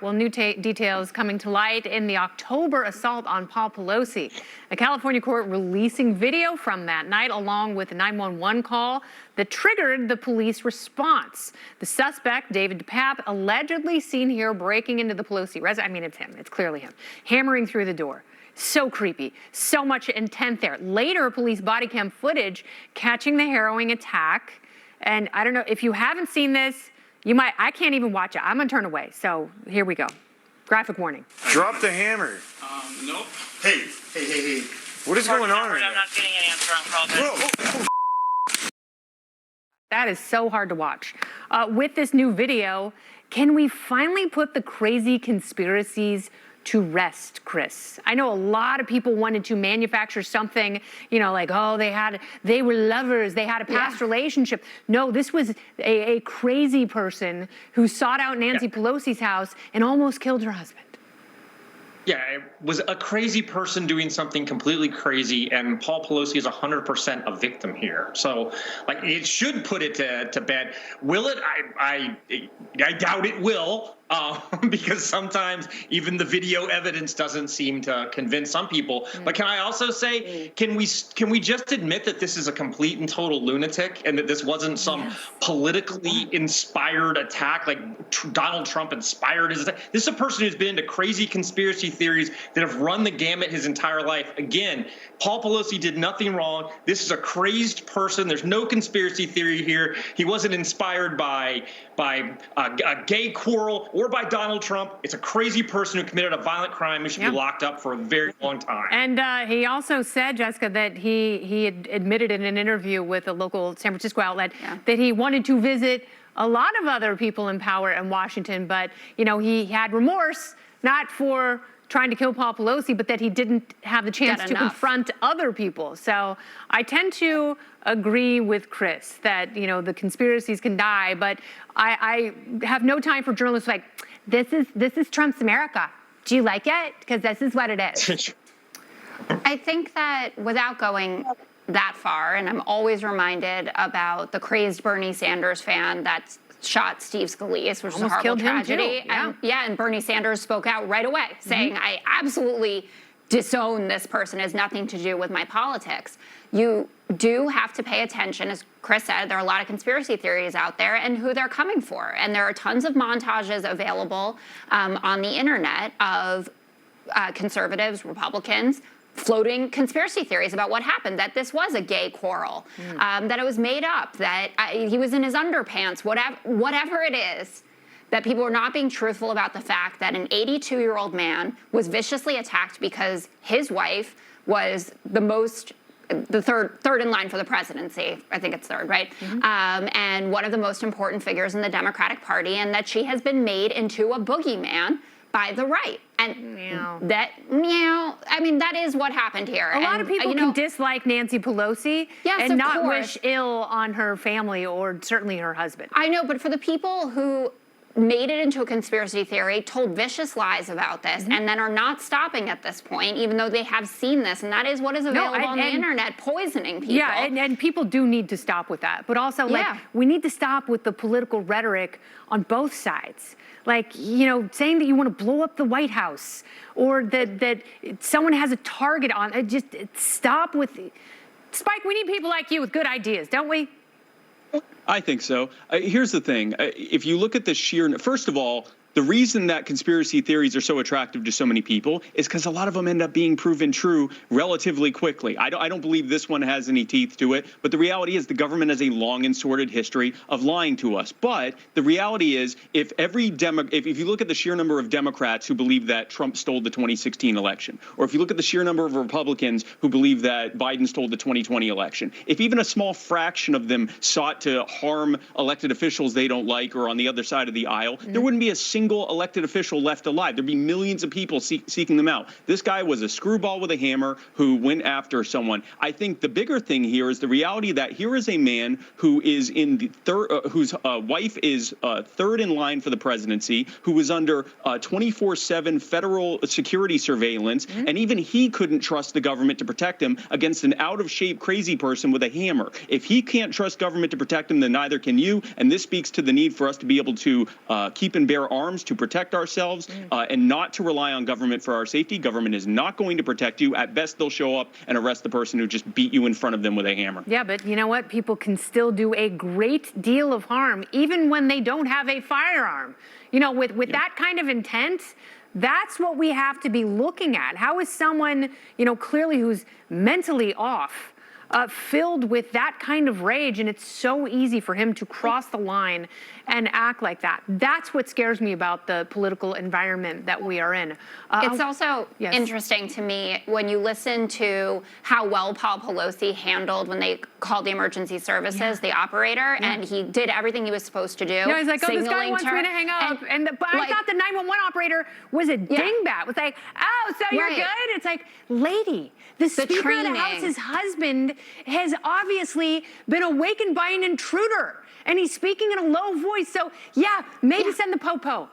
Well, new details coming to light in the October assault on Paul Pelosi. A California court releasing video from that night along with a 911 call that triggered the police response. The suspect, David DePape, allegedly seen here breaking into the Pelosi residence. I mean, it's him. It's clearly him. Hammering through the door. So creepy. So much intent there. Later, police body cam footage catching the harrowing attack. And I don't know, if you haven't seen this, I can't even watch it. I'm gonna turn away. So here we go. Graphic warning. Drop the hammer. Nope. Hey. What is going on right now? I'm not getting an answer on call. That is so hard to watch. With this new video, can we finally put the crazy conspiracies to rest, Chris? I know a lot of people wanted to manufacture something, like, oh, they were lovers, they had a past relationship. No, this was a crazy person who sought out Nancy Pelosi's house and almost killed her husband. Yeah, it was a crazy person doing something completely crazy, and Paul Pelosi is 100% a victim here. So, it should put it to bed. Will it? I doubt it will. Because sometimes even the video evidence doesn't seem to convince some people. But can I also say, can we just admit that this is a complete and total lunatic and that this wasn't some politically inspired attack, like Donald Trump inspired his attack? This is a person who's been into crazy conspiracy theories that have run the gamut his entire life. Again, Paul Pelosi did nothing wrong. This is a crazed person. There's no conspiracy theory here. He wasn't inspired by a gay quarrel or by Donald Trump. It's a crazy person who committed a violent crime and should be locked up for a very long time. And he also said, Jessica, that he had admitted in an interview with a local San Francisco outlet that he wanted to visit a lot of other people in power in Washington, but he had remorse, not for trying to kill Paul Pelosi, but that he didn't have the chance to confront other people. So I tend to agree with Chris that, the conspiracies can die, but I have no time for journalists like, this is Trump's America. Do you like it? Because this is what it is. I think that without going that far, and I'm always reminded about the crazed Bernie Sanders fan that shot Steve Scalise, which was a horrible tragedy. And Bernie Sanders spoke out right away, saying, I absolutely disown this person. It has nothing to do with my politics. You do have to pay attention, as Chris said, there are a lot of conspiracy theories out there and who they're coming for. And there are tons of montages available on the internet of conservatives, Republicans, floating conspiracy theories about what happened, that this was a gay quarrel, that it was made up, that he was in his underpants, whatever it is, that people are not being truthful about the fact that an 82-year-old man was viciously attacked because his wife was the third in line for the presidency. I think it's third, right? And one of the most important figures in the Democratic Party, and that she has been made into a boogeyman by the right. And that is what happened here. A lot of people can dislike Nancy Pelosi and not wish ill on her family or certainly her husband. I know, but for the people who made it into a conspiracy theory, told vicious lies about this, and then are not stopping at this point, even though they have seen this, and that is what is available on the internet, poisoning people. Yeah, and people do need to stop with that. But also, we need to stop with the political rhetoric on both sides. Like, saying that you want to blow up the White House or that someone has a target on it. Just stop with Spike, we need people like you with good ideas, don't we? I think so. Here's the thing. If you look at the first of all, the reason that conspiracy theories are so attractive to so many people is because a lot of them end up being proven true relatively quickly. I don't believe this one has any teeth to it, but the reality is the government has a long and sordid history of lying to us. But the reality is, if you look at the sheer number of Democrats who believe that Trump stole the 2016 election, or if you look at the sheer number of Republicans who believe that Biden stole the 2020 election, if even a small fraction of them sought to harm elected officials they don't like or on the other side of the aisle, there wouldn't be a single elected official left alive. There'd be millions of people seeking them out. This guy was a screwball with a hammer who went after someone. I think the bigger thing here is the reality that here is a man who is in the whose wife is third in line for the presidency, who was under 24/7 federal security surveillance, and even he couldn't trust the government to protect him against an out-of-shape crazy person with a hammer. If he can't trust government to protect him, then neither can you. And this speaks to the need for us to be able to keep and bear arms arms to protect ourselves and not to rely on government for our safety. Government is not going to protect you. At best, they'll show up and arrest the person who just beat you in front of them with a hammer. Yeah, but you know what? People can still do a great deal of harm even when they don't have a firearm. You know, with that kind of intent, that's what we have to be looking at. How is someone, you know, clearly who's mentally off, filled with that kind of rage, and it's so easy for him to cross the line and act like that. That's what scares me about the political environment that we are in. It's also interesting to me when you listen to how well Paul Pelosi handled when they called the emergency services, the operator, and he did everything he was supposed to do. Yeah, he's like, oh, this guy wants me to hang up. But I thought the 911 operator was a dingbat. It was like, oh, so you're good? It's like, lady, the Speaker of the House's husband has obviously been awakened by an intruder, and he's speaking in a low voice. So, yeah, maybe send the popo.